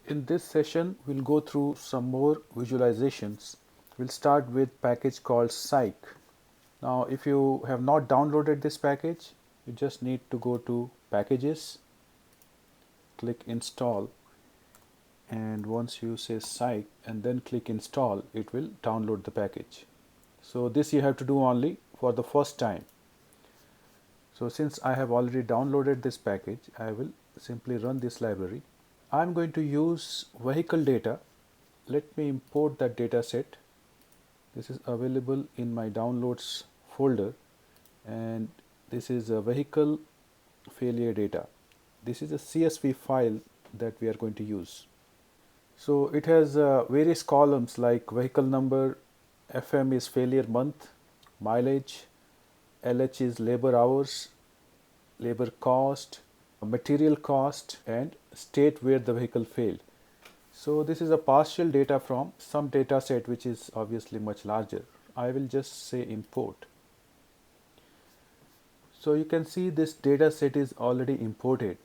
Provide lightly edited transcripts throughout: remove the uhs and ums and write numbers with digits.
In this session, we'll go through some more visualizations. We'll start with package called Psych. Now, if you have not downloaded this package, you just need to go to Packages, click Install, and once you say Psych and then click Install, it will download the package. So this you have to do only for the first time. So since I have already downloaded this package, I will simply run this library. I'm going to use vehicle data. Let me import that data set. This is available in my downloads folder, and this is a vehicle failure data. This is a CSV file that we are going to use. So it has various columns like vehicle number, FM is failure month, mileage, LH is labor hours, labor cost, material cost, and state where the vehicle failed. So this is a partial data from some data set which is obviously much larger. I will just say import. So you can see this data set is already imported,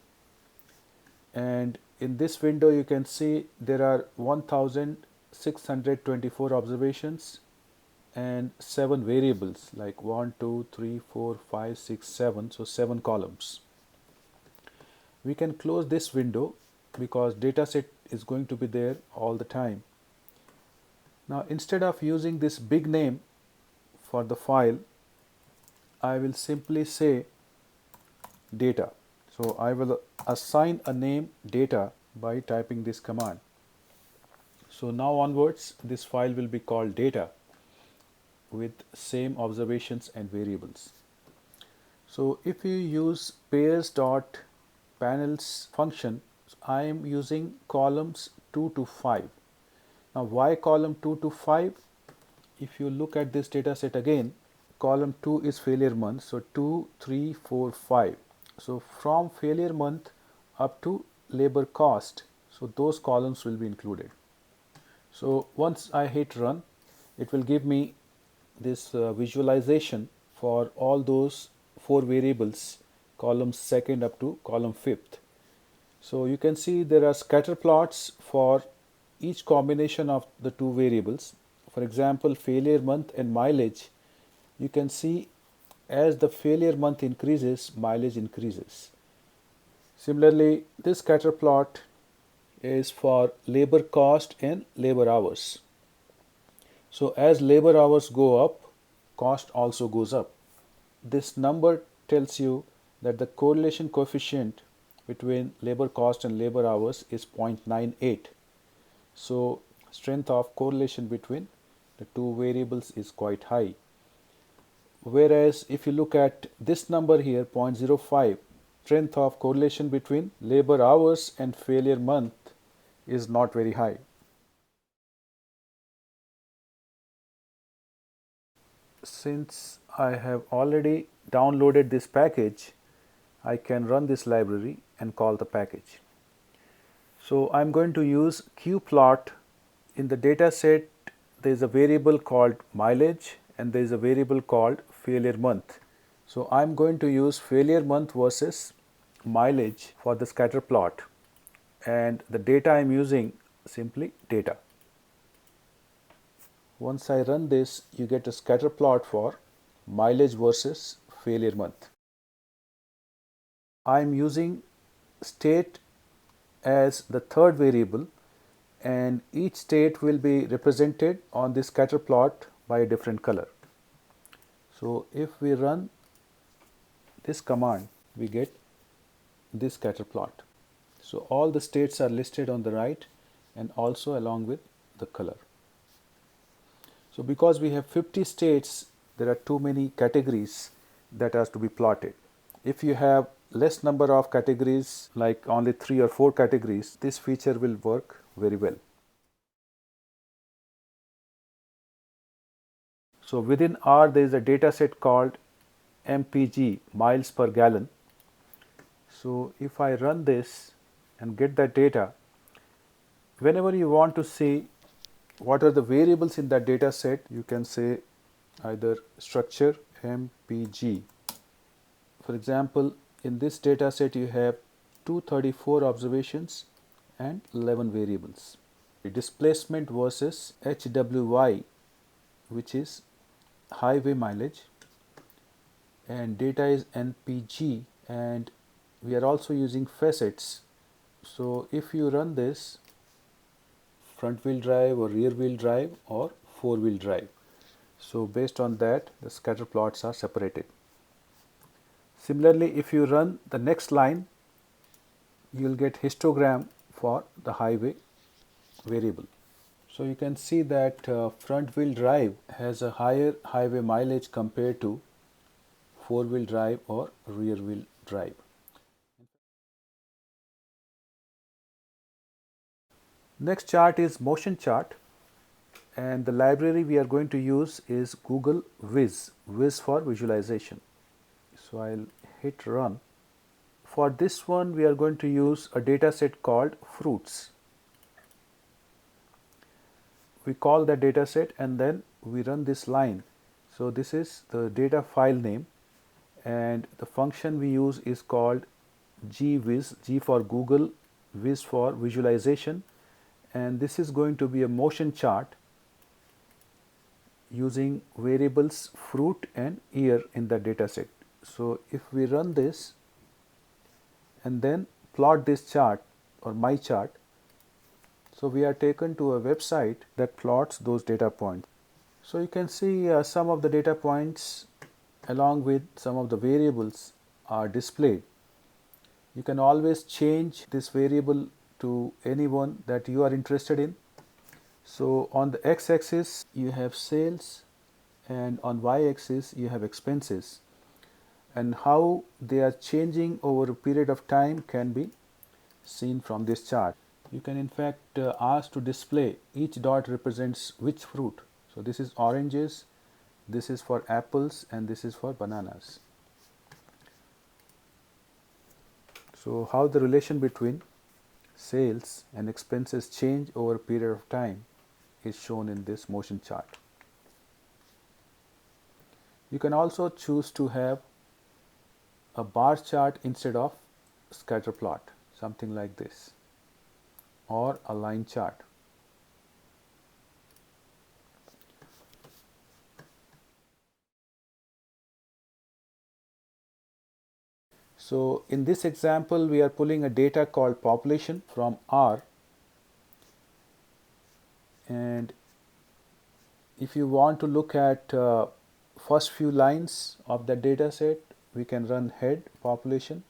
and in this window you can see there are 1624 observations and 7 variables like 1, 2, 3, 4, 5, 6, 7, so 7 columns. We can close this window because dataset is going to be there all the time. Now instead of using this big name for the file, I will simply say data. So I will assign a name data by typing this command. So now onwards this file will be called data with same observations and variables. So if you use pairs.panels function, I am using columns 2 to 5. Now why column 2 to 5? If you look at this data set again, column 2 is failure month, so 2, 3, 4, 5. So from failure month up to labor cost, so those columns will be included. So once I hit run, it will give me this visualization for all those 4 variables, column 2nd up to column 5th. So you can see there are scatter plots for each combination of the 2 variables. For example, failure month and mileage, you can see as the failure month increases, mileage increases. Similarly, this scatter plot is for labor cost and labor hours. So as labor hours go up, cost also goes up. This number tells you that the correlation coefficient between labor cost and labor hours is 0.98. So strength of correlation between the 2 variables is quite high. Whereas if you look at this number here, 0.05, strength of correlation between labor hours and failure month is not very high. Since I have already downloaded this package, I can run this library and call the package. So I'm going to use qplot. In the data set, there is a variable called mileage and there is a variable called failure month. So I'm going to use failure month versus mileage for the scatter plot, and the data I'm using simply data. Once I run this, you get a scatter plot for mileage versus failure month. I'm using state as the 3rd variable, and each state will be represented on this scatter plot by a different color. So if we run this command, we get this scatter plot. So all the states are listed on the right and also along with the color. So because we have 50 states, there are too many categories that has to be plotted. If you have less number of categories, like only 3 or 4 categories, this feature will work very well. So within R there is a data set called MPG, miles per gallon. So if I run this and get that data, whenever you want to see what are the variables in that data set, you can say either structure MPG. For example, in this data set you have 234 observations and 11 variables. The displacement versus HWY, which is highway mileage, and data is NPG, and we are also using facets. So if you run this, front wheel drive or rear wheel drive or four wheel drive, so based on that the scatter plots are separated. Similarly, if you run the next line, you will get histogram for the highway variable. So you can see that front wheel drive has a higher highway mileage compared to four wheel drive or rear wheel drive. Next chart is motion chart, and the library we are going to use is googleVis, Viz for visualization. So I'll hit run. For this one we are going to use a data set called fruits. We call that data set and then we run this line. So this is the data file name, and the function we use is called gviz, G for Google, Viz for visualization, and this is going to be a motion chart using variables fruit and year in the data set. So if we run this and then plot this chart or my chart, so we are taken to a website that plots those data points. So you can see some of the data points along with some of the variables are displayed. You can always change this variable to any one that you are interested in. So on the x-axis you have sales and on y-axis you have expenses, and how they are changing over a period of time can be seen from this chart. You can in fact ask to display each dot represents which fruit. So this is oranges, this is for apples, and this is for bananas. So how the relation between sales and expenses change over a period of time is shown in this motion chart. You can also choose to have a bar chart instead of scatter plot, something like this, or a line chart. So in this example we are pulling a data called population from R, and if you want to look at first few lines of the data set, we can run head population.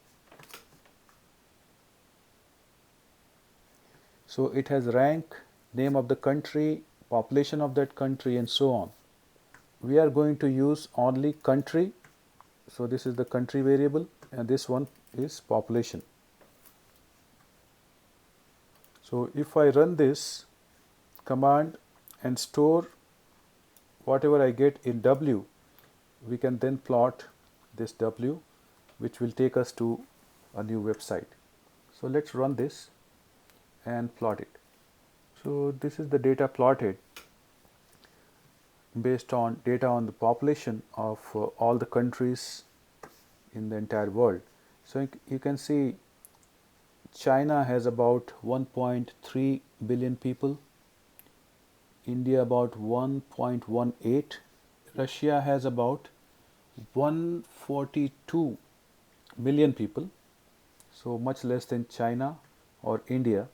So it has rank, name of the country, population of that country, and so on. We are going to use only country. So this is the country variable and this one is population. So if I run this command and store whatever I get in W, we can then plot this W, which will take us to a new website. So let's run this and plot it. So this is the data plotted based on data on the population of all the countries in the entire world. So you can see China has about 1.3 billion people, India about 1.18, Russia has about 142 million people, so much less than China or India.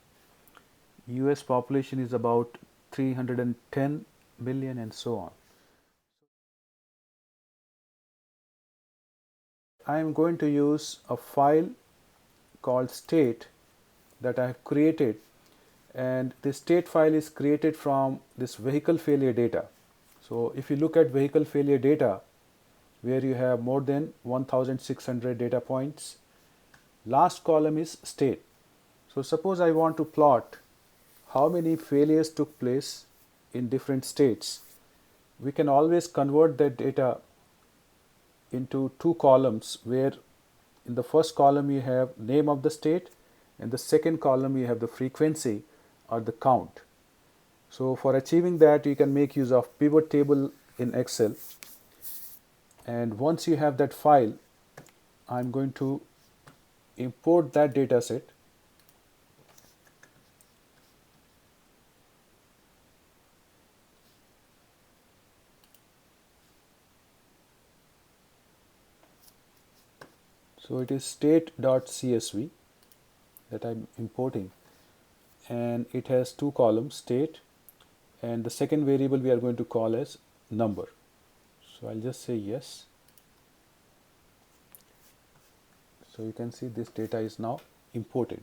US population is about 310 million, and so on. I am going to use a file called state that I have created, and this state file is created from this vehicle failure data. So if you look at vehicle failure data, where you have more than 1600 data points, last column is state. So suppose I want to plot how many failures took place in different states. We can always convert that data into two columns, where in the first column you have name of the state, and the second column you have the frequency or the count. So for achieving that, you can make use of pivot table in Excel, and once you have that file, I'm going to import that data set So it is state.csv that I'm importing, and it has two columns, state, and the second variable we are going to call as number. So I'll just say yes. So you can see this data is now imported.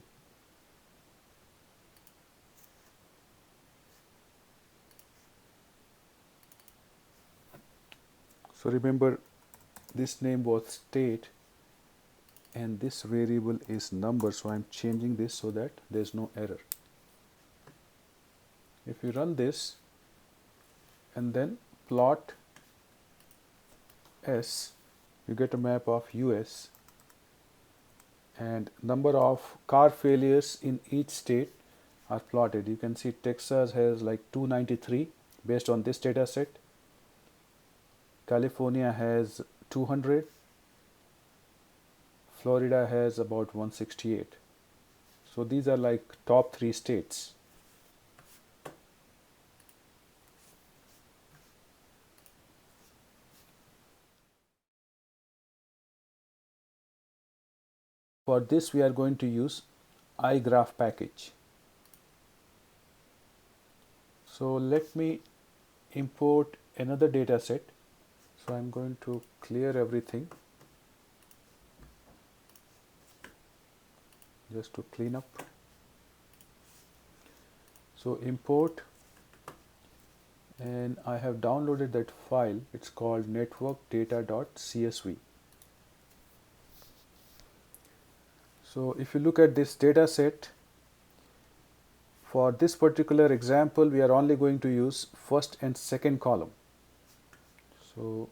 So remember, this name was state and this variable is number, so I'm changing this so that there's no error. If you run this and then plot S, you get a map of US, and number of car failures in each state are plotted. You can see Texas has like 293 based on this data set. California has 200. Florida has about 168. So these are like top 3 states. For this we are going to use iGraph package. So let me import another data set. So I'm going to clear everything just to clean up. So import, and I have downloaded that file. It's called networkdata.csv. So if you look at this data set, for this particular example we are only going to use first and second column. So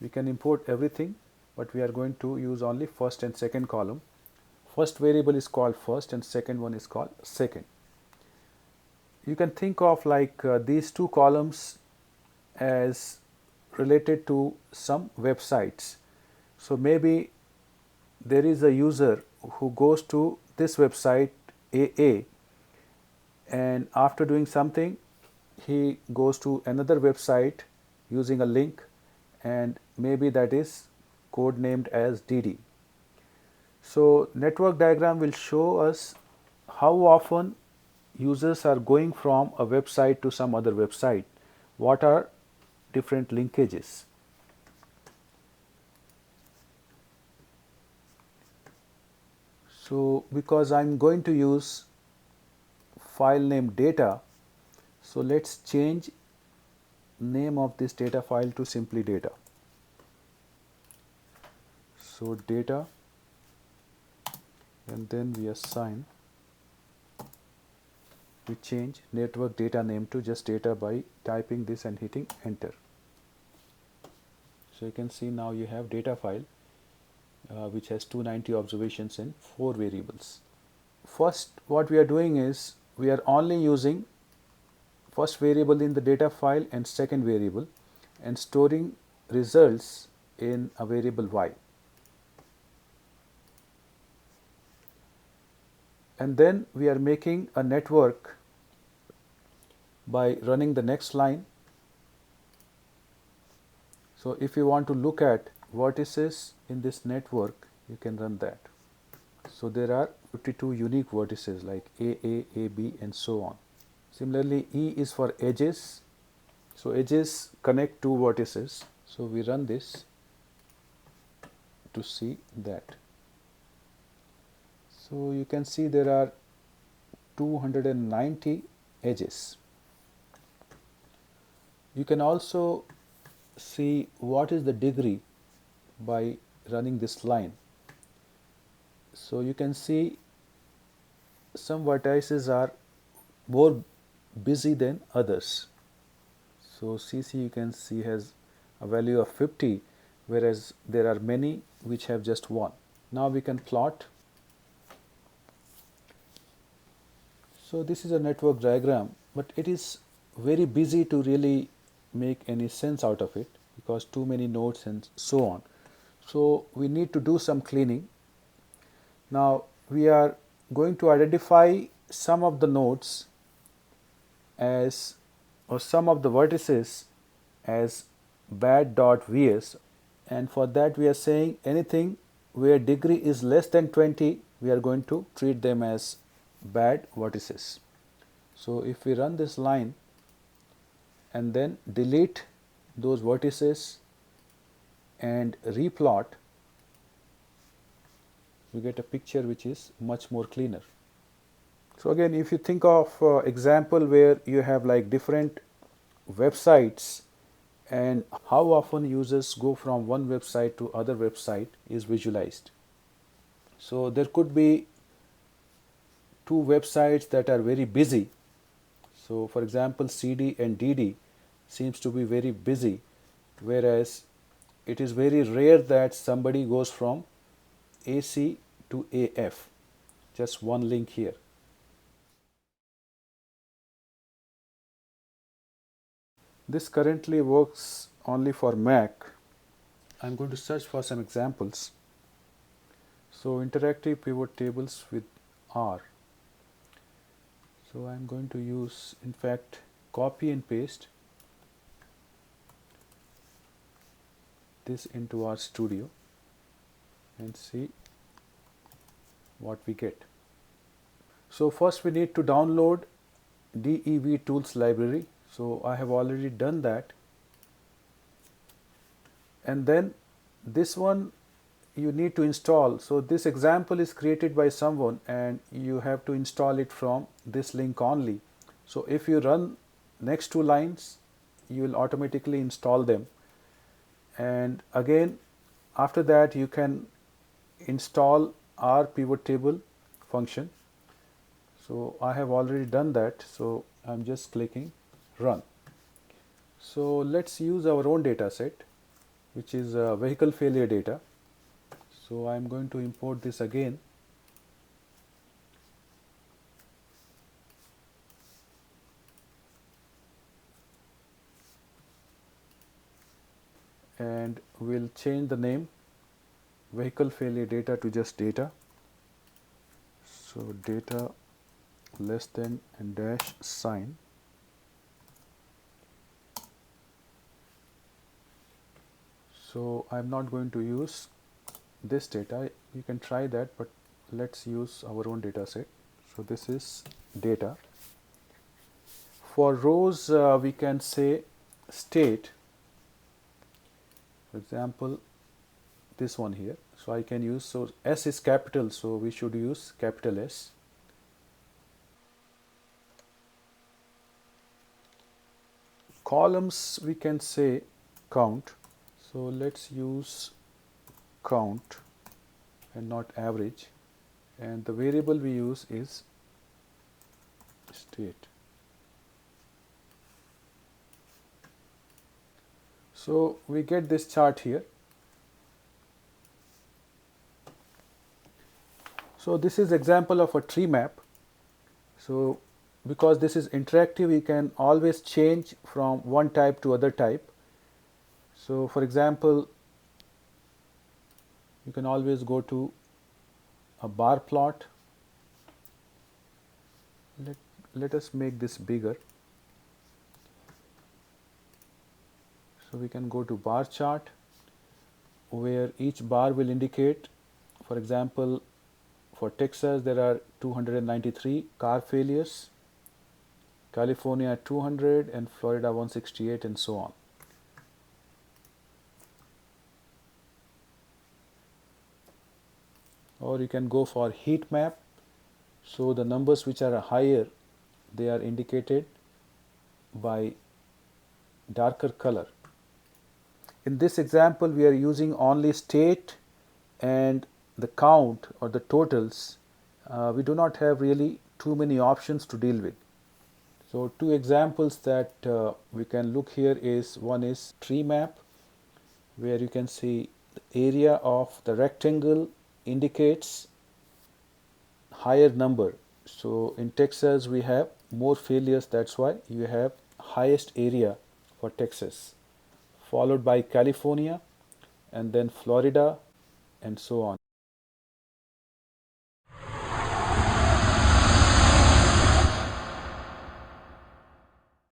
we can import everything, but we are going to use only first and second column. First variable is called first and second one is called second. You can think of like these two columns as related to some websites. So maybe there is a user who goes to this website AA, and after doing something he goes to another website using a link, and maybe that is code named as DD. So network diagram will show us how often users are going from a website to some other website, what are different linkages. So because I'm going to use file name data, so let's change name of this data file to simply data. So data, and then we assign, we change network data name to just data by typing this and hitting enter. So you can see now you have data file which has 290 observations in 4 variables. First, what we are doing is we are only using first variable in the data file and second variable, and storing results in a variable y. And then we are making a network by running the next line. So if you want to look at vertices in this network, you can run that. So there are 52 unique vertices like AA, AB and so on. Similarly, E is for edges. So edges connect two vertices. So we run this to see that. So you can see there are 290 edges. You can also see what is the degree by running this line. So you can see some vertices are more busy than others. So CC you can see has a value of 50, whereas there are many which have just 1. Now we can plot. So this is a network diagram, but it is very busy to really make any sense out of it because too many nodes and so on. So we need to do some cleaning. Now we are going to identify some of the nodes as, or some of the vertices as bad.vs, and for that we are saying anything where degree is less than 20, we are going to treat them as bad vertices. So if we run this line and then delete those vertices and replot, we get a picture which is much more cleaner. So again, if you think of example where you have like different websites and how often users go from one website to other website is visualized. So there could be two websites that are very busy. So for example, CD and DD seems to be very busy, whereas it is very rare that somebody goes from AC to AF. Just one link here. This currently works only for Mac. I'm going to search for some examples. So interactive pivot tables with R. So I'm going to use, in fact, copy and paste this into RStudio and see what we get. So first we need to download DEV tools library. So I have already done that. And then this one you need to install. So this example is created by someone and you have to install it from this link only. So if you run next two lines, you will automatically install them. And again, after that you can install our pivot table function. So I have already done that. So I'm just clicking run. So let's use our own data set, which is vehicle failure data. So I'm going to import this again. And we'll change the name vehicle failure data to just data. So data less than and dash sign. So I'm not going to use this data. You can try that, but let's use our own data set. So this is data. For rows, we can say state. For example, this one here. So I can use, so S is capital, so we should use capital S. Columns, we can say count. So let's use count and not average. And the variable we use is state. So we get this chart here. So this is example of a tree map. So because this is interactive, you can always change from one type to other type. So for example, you can always go to a bar plot. Let us make this bigger. So we can go to bar chart, where each bar will indicate, for example, for Texas there are 293 car failures, California 200, and Florida 168, and so on. Or you can go for heat map. So the numbers which are higher, they are indicated by darker color. In this example, we are using only state and the count or the totals. We do not have really too many options to deal with. So two examples that we can look here is, one is tree map, where you can see the area of the rectangle indicates higher number. So in Texas we have more failures, that's why you have highest area for Texas, followed by California and then Florida and so on.